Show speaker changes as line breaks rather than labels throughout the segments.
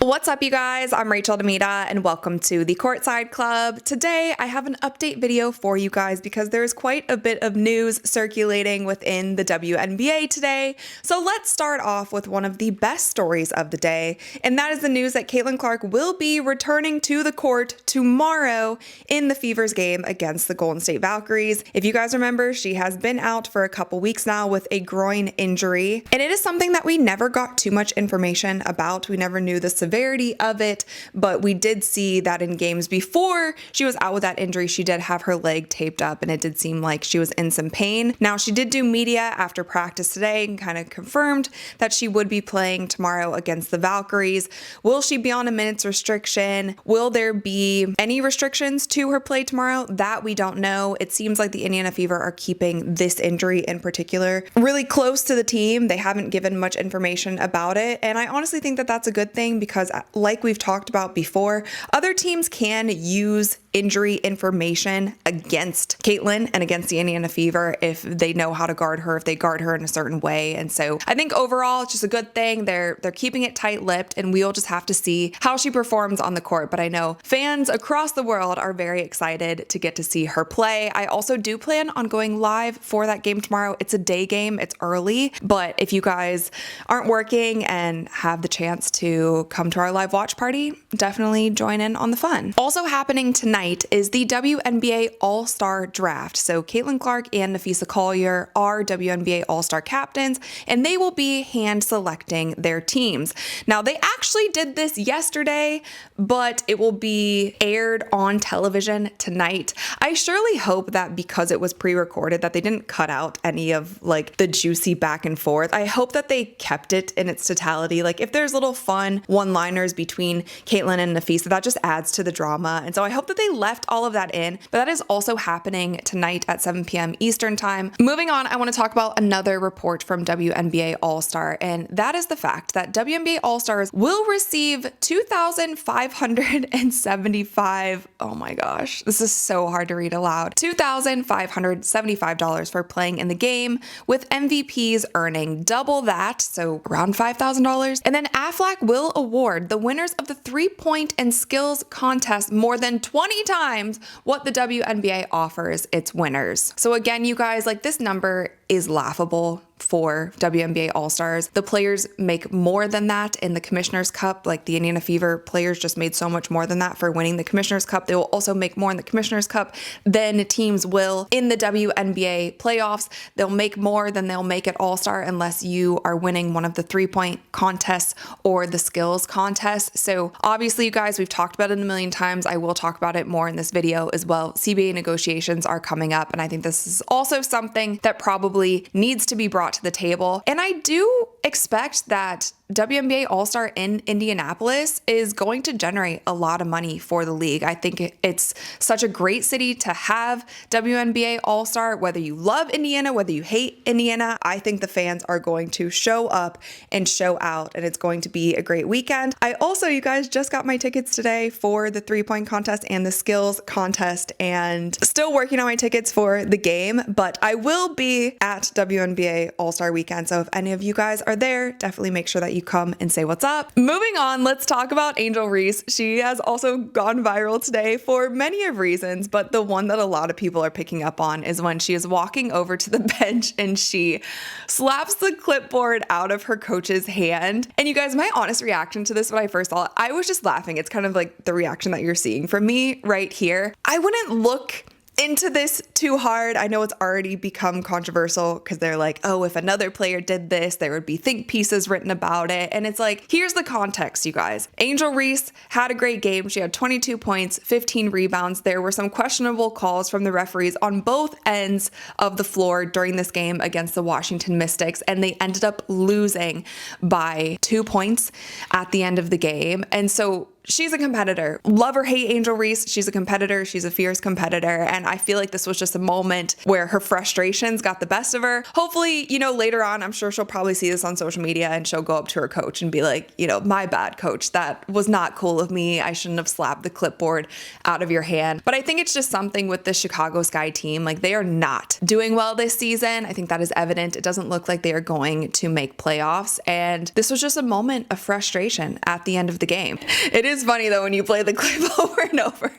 What's up, you guys? I'm Rachel DeMita and welcome to the Courtside Club. Today I have an update video for you guys because there's quite a bit of news circulating within the WNBA today. So let's start off with one of the best stories of the day, and that is the news that Caitlin Clark will be returning to the court tomorrow in the Fever's game against the Golden State Valkyries. If you guys remember, she has been out for a couple weeks now with a groin injury, and it is something that we never got too much information about. We never knew the severity of it, but we did see that in games before she was out with that injury, she did have her leg taped up and it did seem like she was in some pain. Now, she did do media after practice today and kind of confirmed that she would be playing tomorrow against the Valkyries. Will she be on a minutes restriction? Will there be any restrictions to her play tomorrow? That we don't know. It seems like the Indiana Fever are keeping this injury in particular really close to the team. They haven't given much information about it, and I honestly think that that's a good thing because, like we've talked about before, other teams can use injury information against Caitlin and against the Indiana Fever if they know how to guard her, if they guard her in a certain way. And so I think overall it's just a good thing. They're keeping it tight-lipped, and we'll just have to see how she performs on the court. But I know fans across the world are very excited to get to see her play. I also do plan on going live for that game tomorrow. It's a day game, it's early, but if you guys aren't working and have the chance to come to our live watch party, definitely join in on the fun. Also happening tonight is the WNBA All-Star draft. So Caitlin Clark and Napheesa Collier are WNBA All-Star captains, and they will be hand selecting their teams. Now, they actually did this yesterday, but it will be aired on television tonight. I surely hope that because it was pre-recorded that they didn't cut out any of like the juicy back and forth. I hope that they kept it in its totality. Like if there's little fun one-liners between Caitlin and Napheesa, that just adds to the drama. And so I hope that they left all of that in, but that is also happening tonight at 7 p.m. Eastern time. Moving on, I want to talk about another report from WNBA All-Star, and that is the fact that WNBA All-Stars will receive $2,575, oh my gosh, this is so hard to read aloud, $2,575 for playing in the game, with MVPs earning double that, so around $5,000. And then AFLAC will award the winners of the three-point and skills contest more than 20 times what the WNBA offers its winners. So again, you guys, like, this number is laughable for WNBA All-Stars. The players make more than that in the Commissioner's Cup. Like the Indiana Fever players just made so much more than that for winning the Commissioner's Cup. They will also make more in the Commissioner's Cup than teams will in the WNBA playoffs. They'll make more than they'll make at All-Star unless you are winning one of the three-point contests or the skills contest. So obviously, you guys, we've talked about it a million times. I will talk about it more in this video as well. CBA negotiations are coming up, and I think this is also something that probably needs to be brought to the table. And I do expect that WNBA All-Star in Indianapolis is going to generate a lot of money for the league. I think it's such a great city to have WNBA All-Star. Whether you love Indiana, whether you hate Indiana, I think the fans are going to show up and show out, and it's going to be a great weekend. I also, you guys, just got my tickets today for the three-point contest and the skills contest, and still working on my tickets for the game, but I will be at WNBA All-Star weekend. So if any of you guys are there, definitely make sure that you come and say what's up. Moving on, let's talk about Angel Reese. She has also gone viral today for many of reasons, but the one that a lot of people are picking up on is when she is walking over to the bench and she slaps the clipboard out of her coach's hand. And you guys, my honest reaction to this when I first saw it, I was just laughing. It's kind of like the reaction that you're seeing from me right here. I wouldn't look into this too hard. I know it's already become controversial because they're like, oh, if another player did this, there would be think pieces written about it. And it's like, here's the context, you guys. Angel Reese had a great game. She had 22 points, 15 rebounds. There were some questionable calls from the referees on both ends of the floor during this game against the Washington Mystics, and they ended up losing by 2 points at the end of the game. And so she's a competitor. Love or hate Angel Reese, she's a competitor. She's a fierce competitor. And I feel like this was just a moment where her frustrations got the best of her. Hopefully, you know, later on, I'm sure she'll probably see this on social media and she'll go up to her coach and be like, you know, my bad, coach. That was not cool of me. I shouldn't have slapped the clipboard out of your hand. But I think it's just something with the Chicago Sky team. Like, they are not doing well this season. I think that is evident. It doesn't look like they are going to make playoffs. And this was just a moment of frustration at the end of the game. It is funny though when you play the clip over and over.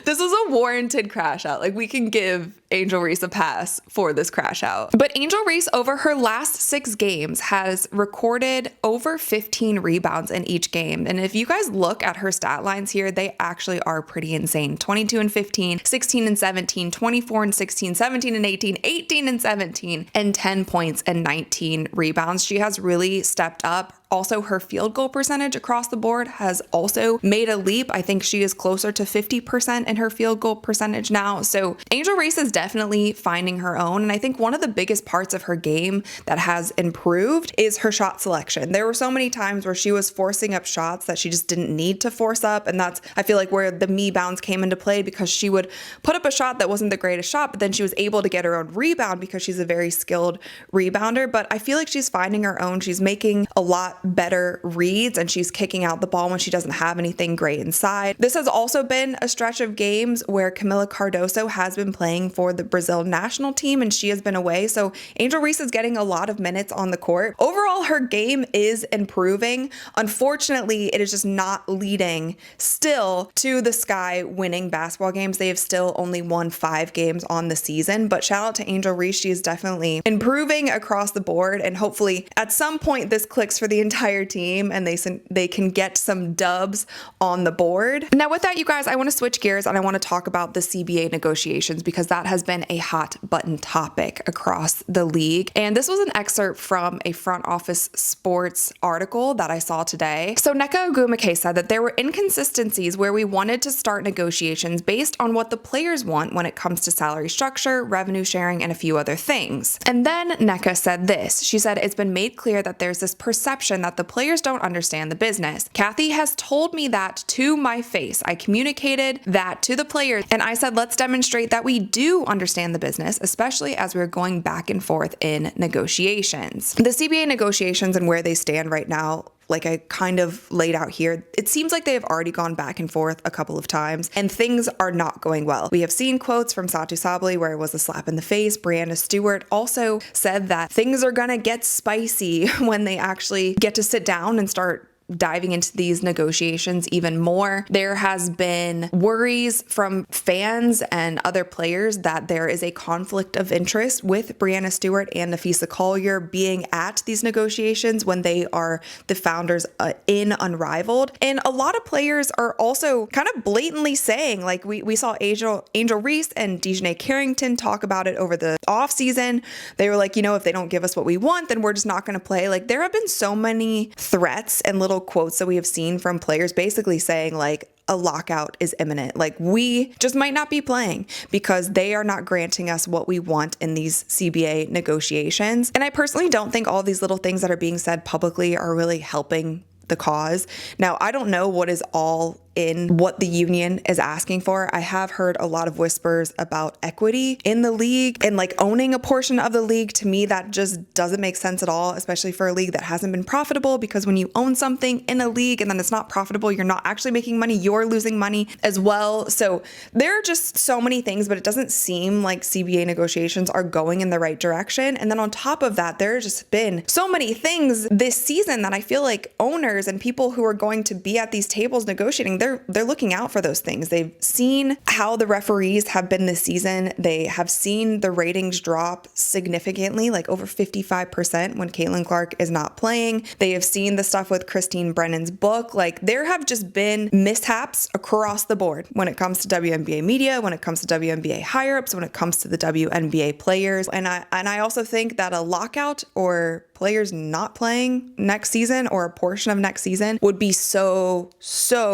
This was a warranted crash out. Like, we can give Angel Reese a pass for this crash out. But Angel Reese, over her last 6 games, has recorded over 15 rebounds in each game. And if you guys look at her stat lines here, they actually are pretty insane. 22 and 15, 16 and 17, 24 and 16, 17 and 18, 18 and 17, and 10 points and 19 rebounds. She has really stepped up. Also, her field goal percentage across the board has also made a leap. I think she is closer to 50% in her field goal percentage now. So Angel Reese is definitely finding her own. And I think one of the biggest parts of her game that has improved is her shot selection. There were so many times where she was forcing up shots that she just didn't need to force up. And that's, I feel like, where the me bounce came into play, because she would put up a shot that wasn't the greatest shot, but then she was able to get her own rebound because she's a very skilled rebounder. But I feel like she's finding her own. She's making a lot better reads and she's kicking out the ball when she doesn't have anything great inside. This has also been a stretch of games where Camila Cardoso has been playing for the Brazil national team and she has been away. So Angel Reese is getting a lot of minutes on the court. Overall, her game is improving. Unfortunately, it is just not leading still to the Sky winning basketball games. They have still only won 5 games on the season, but shout out to Angel Reese. She is definitely improving across the board, and hopefully at some point this clicks for the entire team and they can get some dubs on the board. Now with that, you guys, I want to switch gears and I want to talk about the CBA negotiations, because that has been a hot button topic across the league. And this was an excerpt from a front office sports article that I saw today. So Nneka Ogwumike said that there were inconsistencies where we wanted to start negotiations based on what the players want when it comes to salary structure, revenue sharing, and a few other things. And then Nneka said this. She said, it's been made clear that there's this perception that the players don't understand the business. Kathy has told me that to my face. I communicated that to the players and I said, let's demonstrate that we do understand the business, especially as we're going back and forth in negotiations. The CBA negotiations and where they stand right now, like I kind of laid out here, it seems like they have already gone back and forth a couple of times and things are not going well. We have seen quotes from Satu Sabli where it was a slap in the face. Breanna Stewart also said that things are gonna get spicy when they actually get to sit down and start diving into these negotiations even more. There has been worries from fans and other players that there is a conflict of interest with Breanna Stewart and Napheesa Collier being at these negotiations when they are the founders in Unrivaled. And a lot of players are also kind of blatantly saying, like we saw Angel Reese and Dejanay Carrington talk about it over the off season. They were like, you know, if they don't give us what we want, then we're just not going to play. Like, there have been so many threats and little quotes that we have seen from players basically saying like a lockout is imminent. Like, we just might not be playing because they are not granting us what we want in these CBA negotiations. And I personally don't think all these little things that are being said publicly are really helping the cause. Now, I don't know what is all in what the union is asking for. I have heard a lot of whispers about equity in the league and like owning a portion of the league. To me, that just doesn't make sense at all, especially for a league that hasn't been profitable, because when you own something in a league and then it's not profitable, you're not actually making money, you're losing money as well. So there are just so many things, but it doesn't seem like CBA negotiations are going in the right direction. And then on top of that, there's just been so many things this season that I feel like owners and people who are going to be at these tables negotiating, they're looking out for those things. They've seen how the referees have been this season. They have seen the ratings drop significantly, like over 55% when Caitlin Clark is not playing. They have seen the stuff with Christine Brennan's book. Like, there have just been mishaps across the board when it comes to WNBA media, when it comes to WNBA higher-ups, when it comes to the WNBA players. And I also think that a lockout or players not playing next season or a portion of next season would be so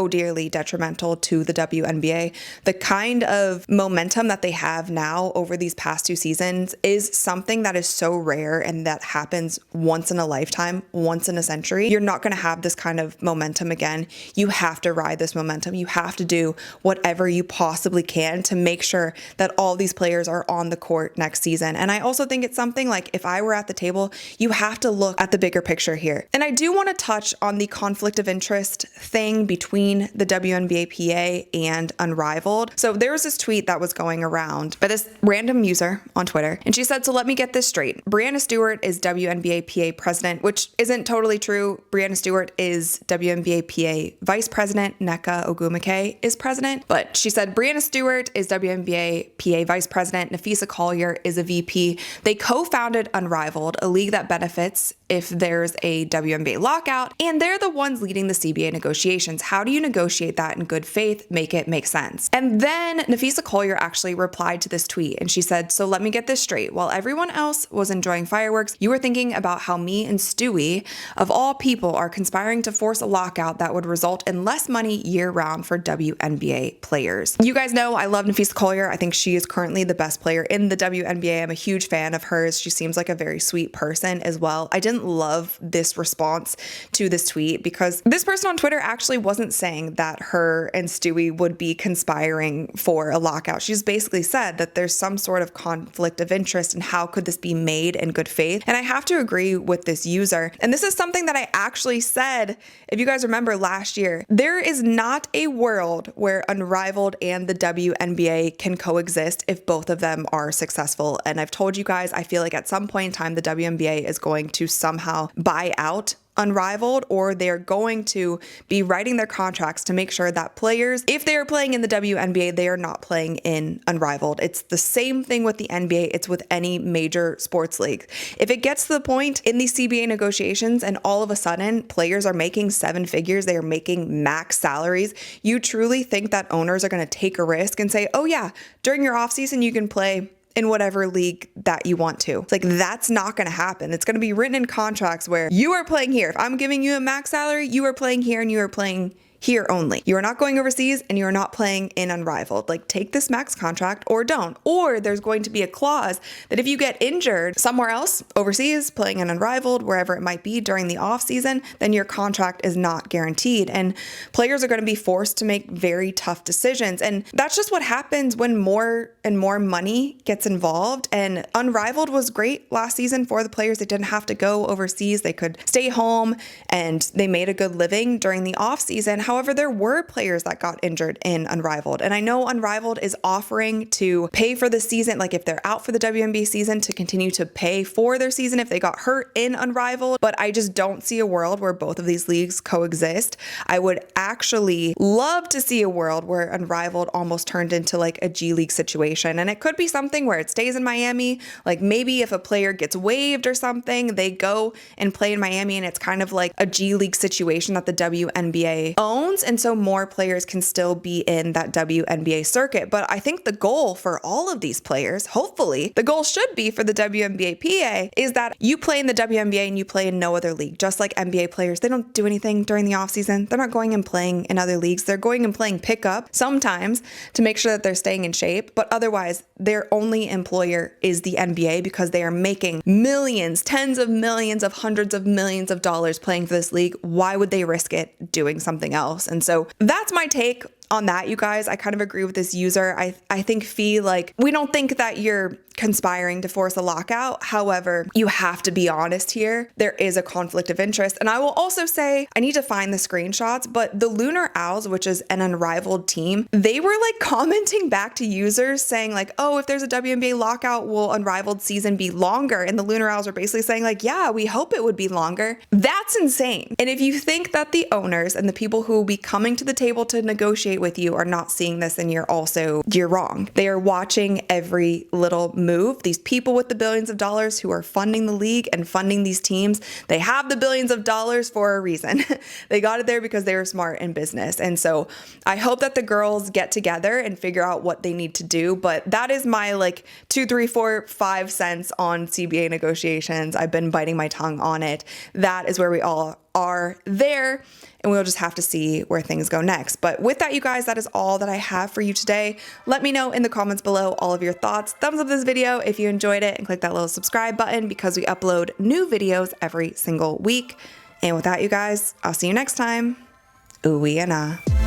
dearly detrimental to the WNBA. The kind of momentum that they have now over these past 2 seasons is something that is so rare and that happens once in a lifetime, once in a century. You're not going to have this kind of momentum again. You have to ride this momentum. You have to do whatever you possibly can to make sure that all these players are on the court next season. And I also think it's something like, if I were at the table, you have to look at the bigger picture here. And I do want to touch on the conflict of interest thing between the WNBAPA and Unrivaled. So there was this tweet that was going around by this random user on Twitter, and she said, so let me get this straight. Breanna Stewart is WNBAPA president, which isn't totally true. Breanna Stewart is WNBAPA vice president. Nneka Ogwumike is president. But she said Breanna Stewart is WNBAPA vice president. Napheesa Collier is a VP. They co-founded Unrivaled, a league that benefits if there's a WNBA lockout, and they're the ones leading the CBA negotiations. How do you negotiate that in good faith, make it make sense? And then Napheesa Collier actually replied to this tweet, and she said, so let me get this straight. While everyone else was enjoying fireworks, you were thinking about how me and Stewie, of all people, are conspiring to force a lockout that would result in less money year-round for WNBA players. You guys know I love Napheesa Collier. I think she is currently the best player in the WNBA. I'm a huge fan of hers. She seems like a very sweet person as well. I didn't love this response to this tweet because this person on Twitter actually wasn't saying that her and Stewie would be conspiring for a lockout. She's basically said that there's some sort of conflict of interest and how could this be made in good faith. And I have to agree with this user. And this is something that I actually said, if you guys remember last year, there is not a world where Unrivaled and the WNBA can coexist if both of them are successful. And I've told you guys, I feel like at some point in time, the WNBA is going to somehow buy out Unrivaled, or they're going to be writing their contracts to make sure that players, if they are playing in the WNBA, they are not playing in Unrivaled. It's the same thing with the NBA. It's with any major sports league. If it gets to the point in these CBA negotiations and all of a sudden players are making 7 figures, they are making max salaries, you truly think that owners are going to take a risk and say, oh yeah, during your offseason you can play in whatever league that you want to? It's like, that's not going to happen. It's going to be written in contracts where you are playing here. If I'm giving you a max salary, you are playing here and you are playing here only. You are not going overseas and you are not playing in Unrivaled. Like, take this max contract or don't. Or there's going to be a clause that if you get injured somewhere else, overseas, playing in Unrivaled, wherever it might be during the off season, then your contract is not guaranteed. And players are going to be forced to make very tough decisions. And that's just what happens when more and more money gets involved. And Unrivaled was great last season for the players. They didn't have to go overseas. They could stay home and they made a good living during the off season. However, there were players that got injured in Unrivaled. And I know Unrivaled is offering to pay for the season, like if they're out for the WNBA season, to continue to pay for their season if they got hurt in Unrivaled. But I just don't see a world where both of these leagues coexist. I would actually love to see a world where Unrivaled almost turned into like a G League situation. And it could be something where it stays in Miami. Like maybe if a player gets waived or something, they go and play in Miami and it's kind of like a G League situation that the WNBA owns. And so more players can still be in that WNBA circuit. But I think the goal for all of these players, hopefully, the goal should be for the WNBAPA, is that you play in the WNBA and you play in no other league. Just like NBA players, they don't do anything during the offseason. They're not going and playing in other leagues. They're going and playing pickup sometimes to make sure that they're staying in shape. But otherwise, their only employer is the NBA because they are making millions, tens of millions, of hundreds of millions of dollars playing for this league. Why would they risk it doing something else? And so that's my take on that, you guys. I kind of agree with this user. I think like, we don't think that you're conspiring to force a lockout. However, you have to be honest here. There is a conflict of interest. And I will also say, I need to find the screenshots, but the Lunar Owls, which is an Unrivaled team, they were like commenting back to users saying like, oh, if there's a WNBA lockout, will Unrivaled season be longer? And the Lunar Owls are basically saying like, yeah, we hope it would be longer. That's insane. And if you think that the owners and the people who will be coming to the table to negotiate with you are not seeing this and you're wrong. They are watching every little move. These people with the billions of dollars who are funding the league and funding these teams, they have the billions of dollars for a reason. They got it there because they were smart in business. And so I hope that the girls get together and figure out what they need to do. But that is my like 2, 3, 4, 5 cents on CBA negotiations. I've been biting my tongue on it. That is where we all are there, and we'll just have to see where things go next. But with that, you guys, that is all that I have for you today. Let me know in the comments below all of your thoughts. Thumbs up this video if you enjoyed it, and click that little subscribe button because we upload new videos every single week. And with that, you guys, I'll see you next time. Ooh-wee and ah.